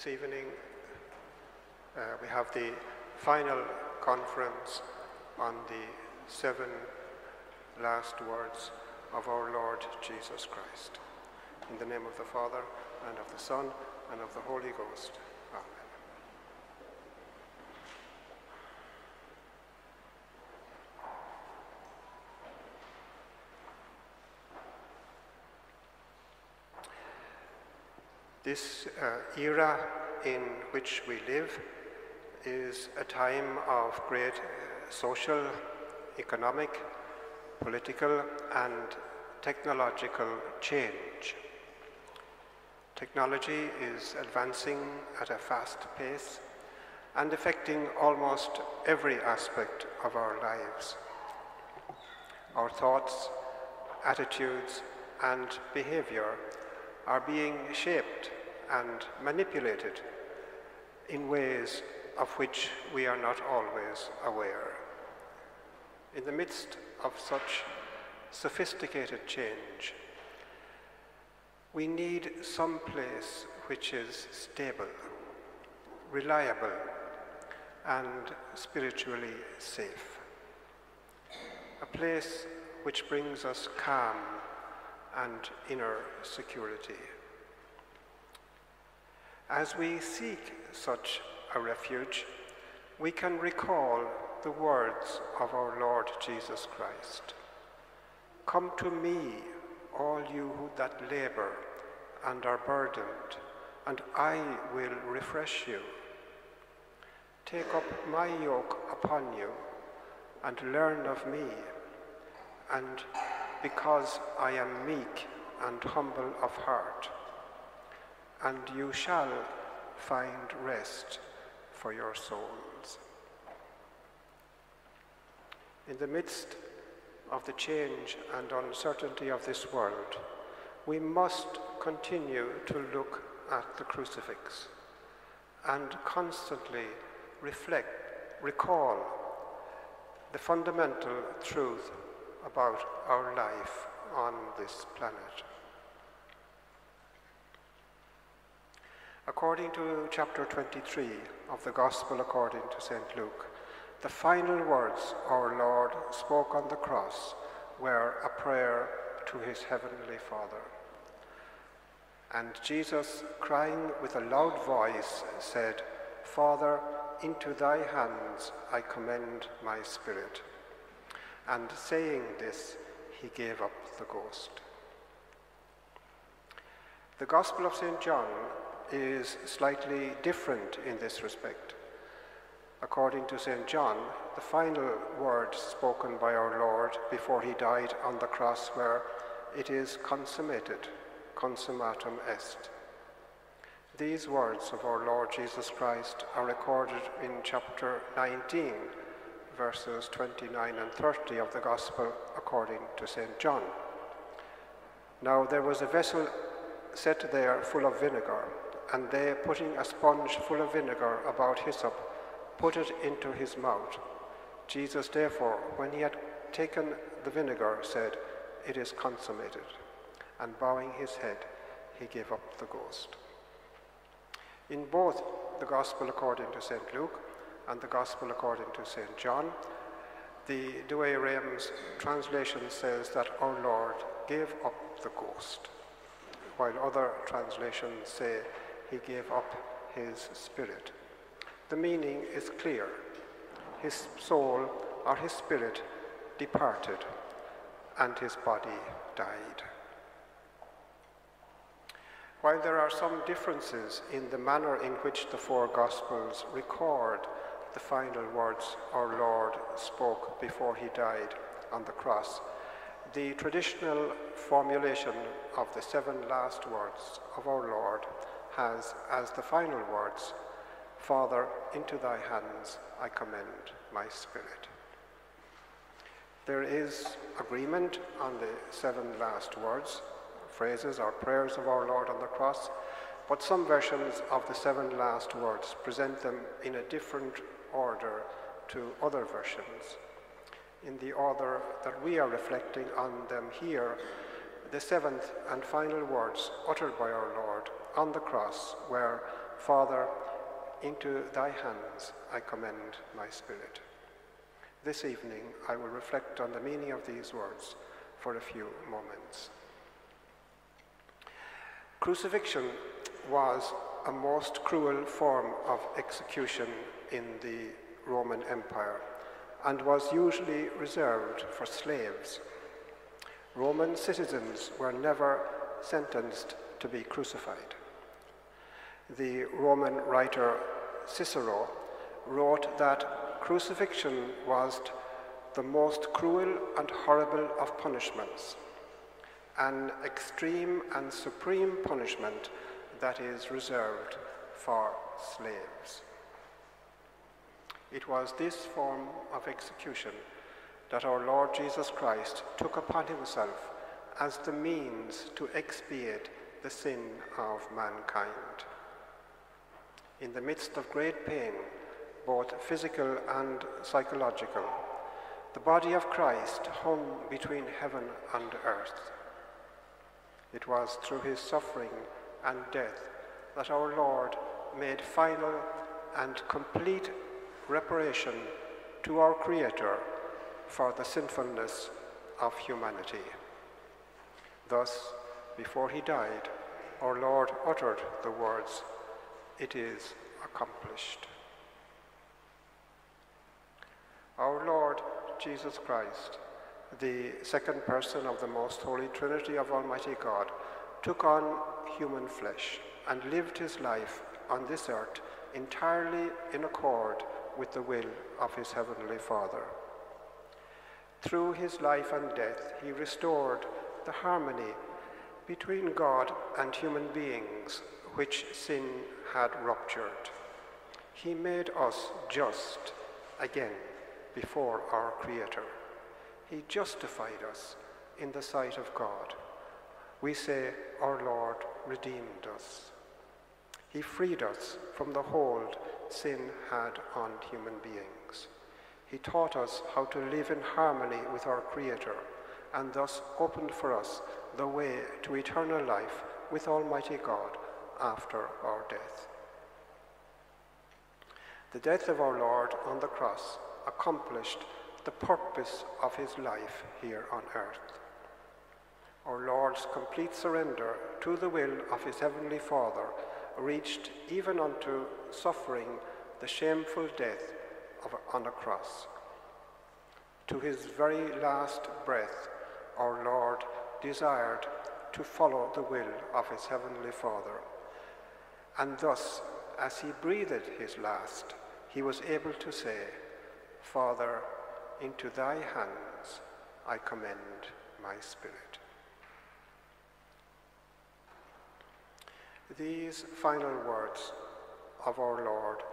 This evening we have the final conference on the 7 last words of our Lord Jesus Christ. In the name of the Father, and of the Son, and of the Holy Ghost. Amen. This era in which we live is a time of great social, economic, political, and technological change. Technology is advancing at a fast pace and affecting almost every aspect of our lives. Our thoughts, attitudes, and behavior are being shaped and manipulated in ways of which we are not always aware. In the midst of such sophisticated change, we need some place which is stable, reliable, and spiritually safe. A place which brings us calm and inner security. As we seek such a refuge, we can recall the words of our Lord Jesus Christ. "Come to me, all you who that labor and are burdened, and I will refresh you. Take up my yoke upon you and learn of me, and because I am meek and humble of heart, and you shall find rest for your souls." In the midst of the change and uncertainty of this world, we must continue to look at the crucifix and constantly recall the fundamental truth about our life on this planet. According to chapter 23 of the Gospel according to St. Luke, the final words our Lord spoke on the cross were a prayer to his heavenly Father. And Jesus, crying with a loud voice, said, "Father, into thy hands I commend my spirit." And saying this, he gave up the ghost. The Gospel of St. John is slightly different in this respect. According to St. John, the final words spoken by our Lord before he died on the cross were, "It is consummated, consummatum est." These words of our Lord Jesus Christ are recorded in chapter 19, verses 29 and 30 of the Gospel according to St. John. "Now there was a vessel set there full of vinegar, and they, putting a sponge full of vinegar about hyssop, put it into his mouth. Jesus therefore, when he had taken the vinegar, said, 'It is consummated,' and bowing his head, he gave up the ghost." In both the Gospel according to St. Luke and the Gospel according to St. John, the Douay Rheims translation says that our Lord gave up the ghost, while other translations say he gave up his spirit. The meaning is clear. His soul or his spirit departed, and his body died. While there are some differences in the manner in which the four Gospels record the final words our Lord spoke before he died on the cross, the traditional formulation of the 7 last words of our Lord has as the final words, "Father, into thy hands I commend my spirit." There is agreement on the 7 last words, phrases or prayers of our Lord on the cross, but some versions of the 7 last words present them in a different order to other versions. In the order that we are reflecting on them here, the 7th and final words uttered by our Lord on the cross were, Father, into thy hands I commend my spirit. This evening I will reflect on the meaning of these words for a few moments. Crucifixion was a most cruel form of execution in the Roman Empire and was usually reserved for slaves. Roman citizens were never sentenced to be crucified. The Roman writer Cicero wrote that crucifixion was the most cruel and horrible of punishments, an extreme and supreme punishment that is reserved for slaves. It was this form of execution that our Lord Jesus Christ took upon himself as the means to expiate the sin of mankind. In the midst of great pain, both physical and psychological, the body of Christ hung between heaven and earth. It was through his suffering and death that our Lord made final and complete reparation to our Creator for the sinfulness of humanity. Thus, before he died, our Lord uttered the words, "It is accomplished." Our Lord Jesus Christ, the second person of the most holy Trinity of Almighty God, took on human flesh and lived his life on this earth entirely in accord with the will of his heavenly Father. Through his life and death, he restored the harmony between God and human beings which sin had ruptured. He made us just again before our Creator. He justified us in the sight of God. We say, our Lord redeemed us. He freed us from the hold sin had on human beings. He taught us how to live in harmony with our Creator and thus opened for us the way to eternal life with Almighty God after our death. The death of our Lord on the cross accomplished the purpose of his life here on earth. Our Lord's complete surrender to the will of his heavenly Father reached even unto suffering the shameful death on a cross. To his very last breath, our Lord desired to follow the will of his heavenly Father. And thus, as he breathed his last, he was able to say, "Father, into thy hands I commend my spirit." These final words of our Lord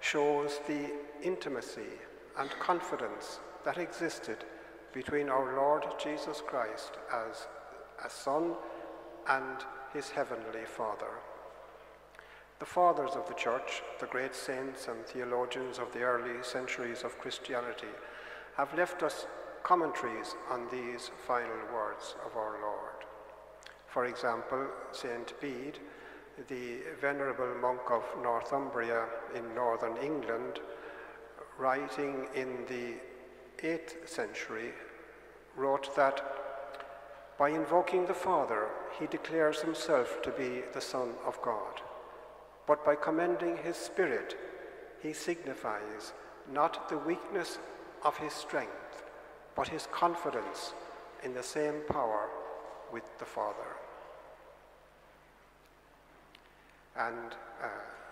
shows the intimacy and confidence that existed between our Lord Jesus Christ as a Son and his heavenly Father. The fathers of the Church, the great saints and theologians of the early centuries of Christianity, have left us commentaries on these final words of our Lord. For example, St. Bede, the venerable monk of Northumbria in northern England, writing in the 8th century, wrote that by invoking the Father, he declares himself to be the Son of God. But by commending his Spirit, he signifies not the weakness of his strength, but his confidence in the same power with the Father. And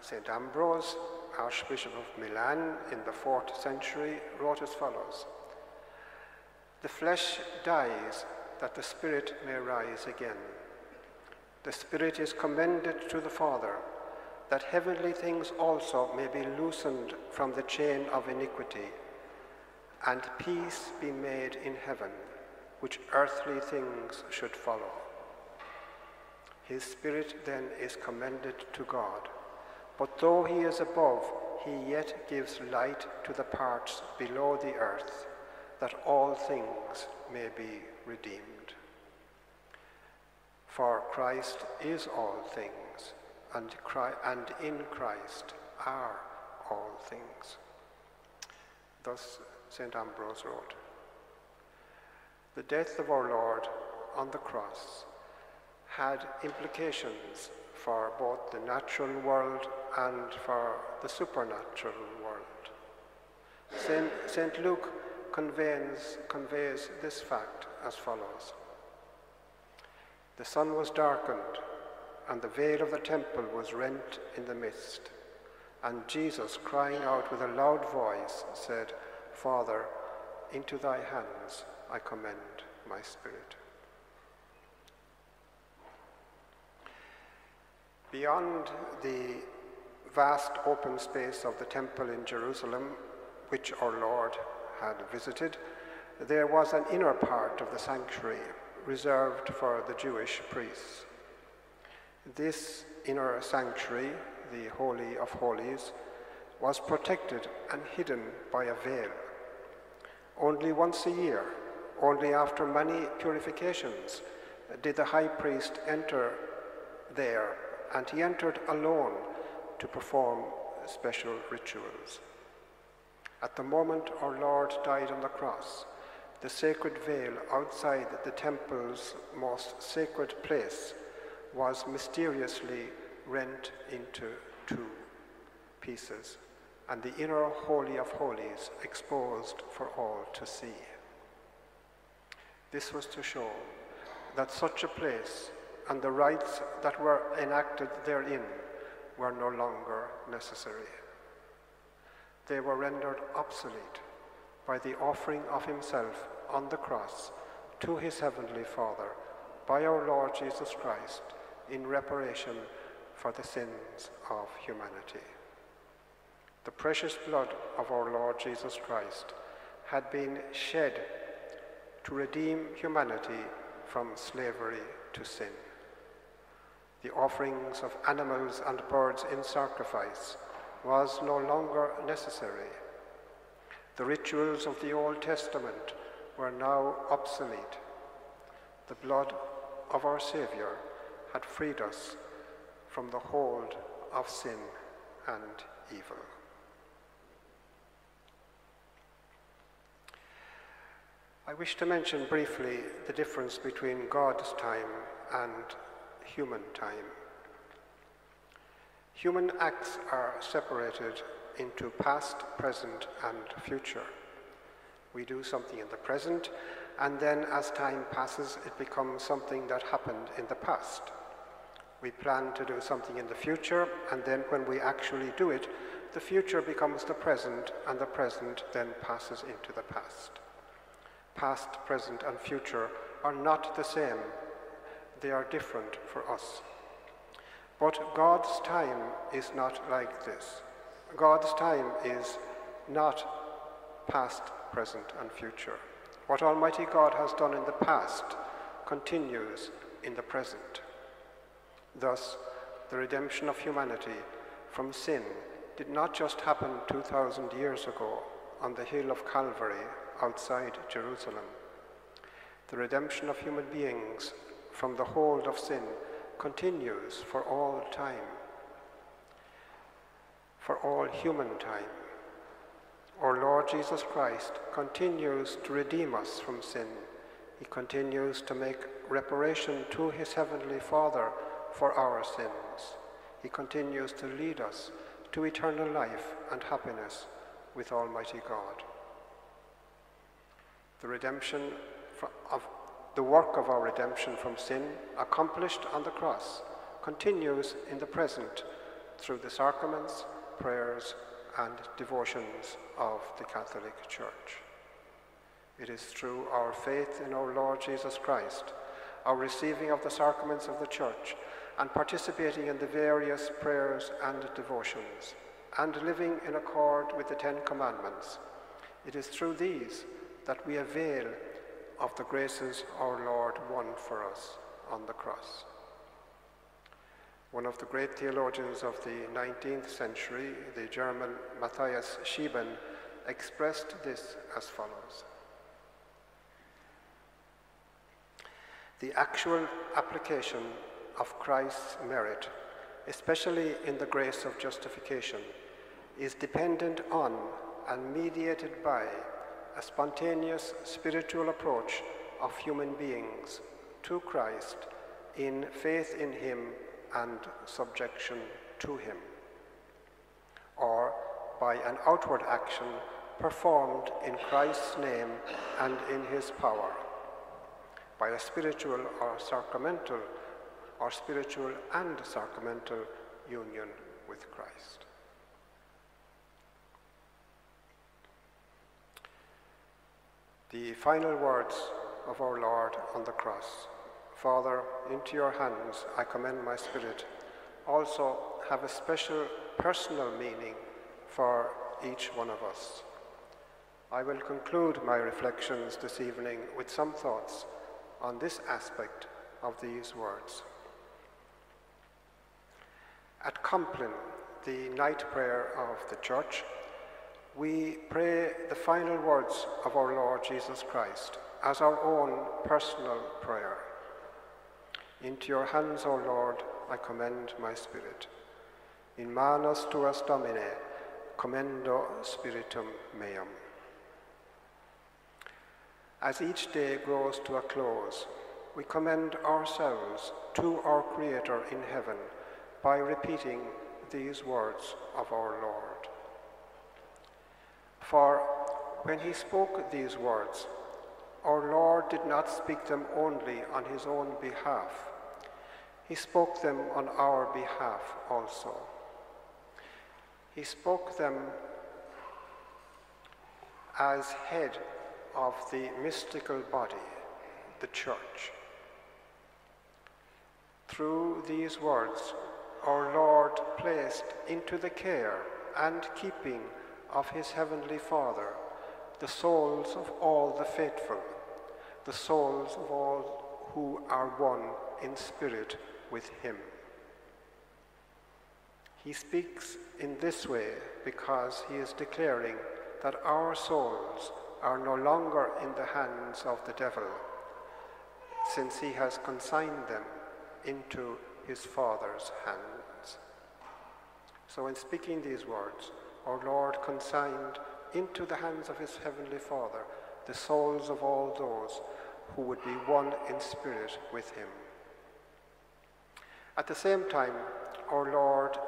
St. Ambrose, Archbishop of Milan in the 4th century, wrote as follows: "The flesh dies that the Spirit may rise again. The Spirit is commended to the Father, that heavenly things also may be loosened from the chain of iniquity, and peace be made in heaven, which earthly things should follow. His Spirit then is commended to God, but though he is above, he yet gives light to the parts below the earth, that all things may be redeemed. For Christ is all things, and in Christ are all things. Thus St. Ambrose wrote. The death of our Lord on the cross had implications for both the natural world and for the supernatural world. St. Luke conveys this fact as follows. The sun was darkened, and the veil of the temple was rent in the midst. And Jesus, crying out with a loud voice, said, Father, into thy hands I commend my spirit. Beyond the vast open space of the temple in Jerusalem, which our Lord had visited, there was an inner part of the sanctuary reserved for the Jewish priests. This inner sanctuary, the Holy of Holies, was protected and hidden by a veil. Only once a year, only after many purifications, did the high priest enter there, and he entered alone to perform special rituals. At the moment our Lord died on the cross, the sacred veil outside the temple's most sacred place was mysteriously rent into two pieces, and the inner Holy of Holies exposed for all to see. This was to show that such a place and the rites that were enacted therein were no longer necessary. They were rendered obsolete by the offering of himself on the cross to his heavenly Father by our Lord Jesus Christ in reparation for the sins of humanity. The precious blood of our Lord Jesus Christ had been shed to redeem humanity from slavery to sin. The offerings of animals and birds in sacrifice was no longer necessary. The rituals of the Old Testament were now obsolete. The blood of our Savior had freed us from the hold of sin and evil. I wish to mention briefly the difference between God's time and human time. Human acts are separated into past, present, and future. We do something in the present, and then as time passes, it becomes something that happened in the past. We plan to do something in the future, and then when we actually do it, the future becomes the present, and the present then passes into the past. Past, present, and future are not the same. They are different for us. But God's time is not like this. God's time is not past, present, and future. What Almighty God has done in the past continues in the present. Thus, the redemption of humanity from sin did not just happen 2,000 years ago on the hill of Calvary outside Jerusalem. The redemption of human beings from the hold of sin continues for all time, for all human time. Our Lord Jesus Christ continues to redeem us from sin. He continues to make reparation to his heavenly Father for our sins. He continues to lead us to eternal life and happiness with Almighty God. The work of our redemption from sin, accomplished on the cross, continues in the present through the sacraments, prayers, and devotions of the Catholic Church. It is through our faith in our Lord Jesus Christ, our receiving of the sacraments of the Church, and participating in the various prayers and devotions, and living in accord with the Ten Commandments. It is through these that we avail of the graces our Lord won for us on the cross. One of the great theologians of the 19th century, the German Matthias Schieben, expressed this as follows: the actual application of Christ's merit especially in the grace of justification, is dependent on and mediated by a spontaneous spiritual approach of human beings to Christ in faith in him and subjection to him, or by an outward action performed in Christ's name and in his power, by a spiritual and sacramental union with Christ. The final words of our Lord on the cross, "Father, into your hands I commend my spirit," also have a special personal meaning for each one of us. I will conclude my reflections this evening with some thoughts on this aspect of these words. At Compline, the night prayer of the Church, we pray the final words of our Lord Jesus Christ as our own personal prayer. "Into your hands, O Lord, I commend my spirit. In manos tuas, Domine, commendo spiritum meum." As each day grows to a close, we commend ourselves to our Creator in heaven by repeating these words of our Lord. For when he spoke these words, our Lord did not speak them only on his own behalf. He spoke them on our behalf also. He spoke them as head of the mystical body, the Church. Through these words, our Lord placed into the care and keeping of his heavenly Father the souls of all the faithful, the souls of all who are one in spirit with him. He speaks in this way because he is declaring that our souls are no longer in the hands of the devil, since he has consigned them into his Father's hands. So in speaking these words, our Lord consigned into the hands of his heavenly Father the souls of all those who would be one in spirit with him. At the same time, our Lord,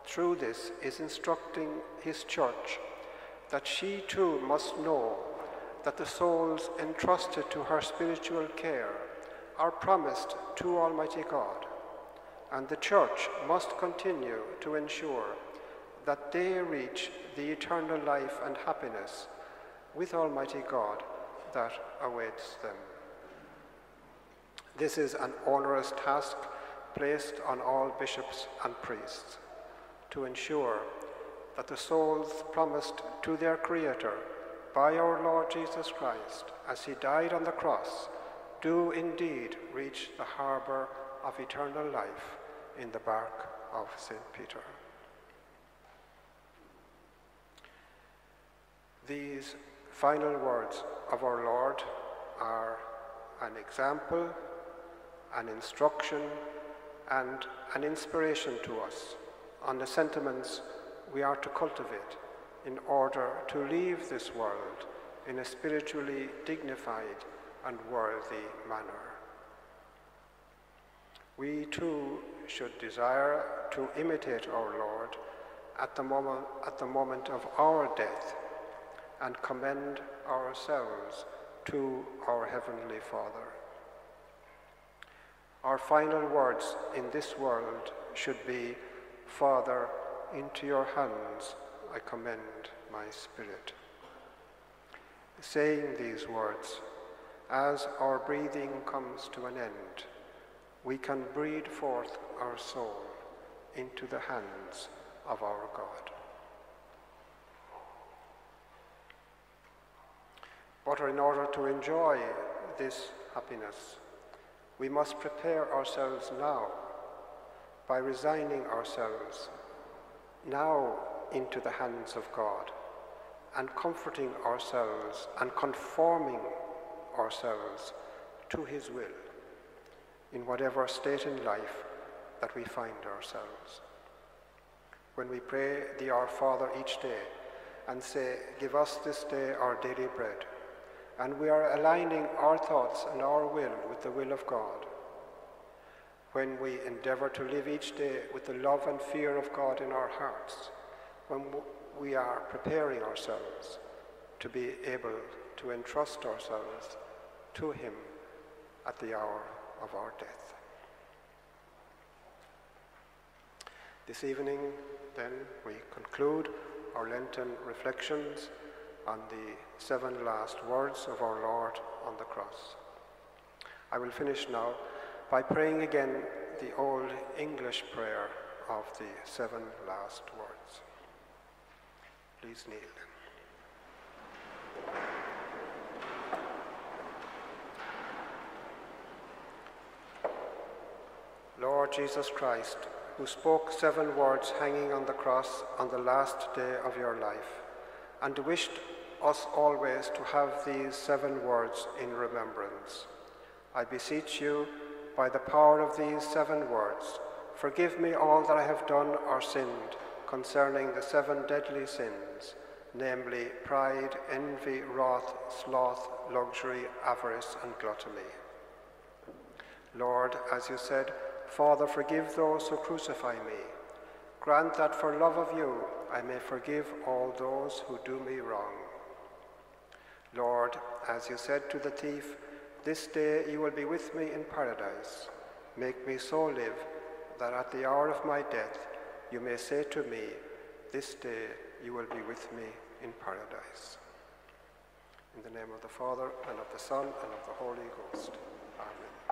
through this, is instructing his Church that she too must know that the souls entrusted to her spiritual care are promised to Almighty God, and the Church must continue to ensure that they reach the eternal life and happiness with Almighty God that awaits them. This is an onerous task placed on all bishops and priests, to ensure that the souls promised to their Creator by our Lord Jesus Christ as he died on the cross do indeed reach the harbour of eternal life in the bark of St. Peter. These final words of our Lord are an example, an instruction, and an inspiration to us on the sentiments we are to cultivate in order to leave this world in a spiritually dignified and worthy manner. We too should desire to imitate our Lord at the moment of our death and commend ourselves to our Heavenly Father. Our final words in this world should be, "Father, into your hands I commend my spirit." Saying these words, as our breathing comes to an end, we can breathe forth our soul into the hands of our God. But in order to enjoy this happiness, we must prepare ourselves now by resigning ourselves now into the hands of God and comforting ourselves and conforming ourselves to his will in whatever state in life that we find ourselves. When we pray the Our Father each day and say, "Give us this day our daily bread," and we are aligning our thoughts and our will with the will of God. When we endeavor to live each day with the love and fear of God in our hearts, when we are preparing ourselves to be able to entrust ourselves to Him at the hour of our death. This evening, then, we conclude our Lenten reflections on the 7 last words of our Lord on the cross. I will finish now by praying again the old English prayer of the 7 last words. Please kneel. Lord Jesus Christ, who spoke 7 words hanging on the cross on the last day of your life, and wished us always to have these 7 words in remembrance, I beseech you, by the power of these 7 words, forgive me all that I have done or sinned concerning the 7 deadly sins, namely pride, envy, wrath, sloth, luxury, avarice, and gluttony. Lord, as you said, "Father, forgive those who crucify me." Grant that for love of you, I may forgive all those who do me wrong. Lord, as you said to the thief, "This day you will be with me in paradise." Make me so live that at the hour of my death you may say to me, "This day you will be with me in paradise." In the name of the Father, and of the Son, and of the Holy Ghost. Amen.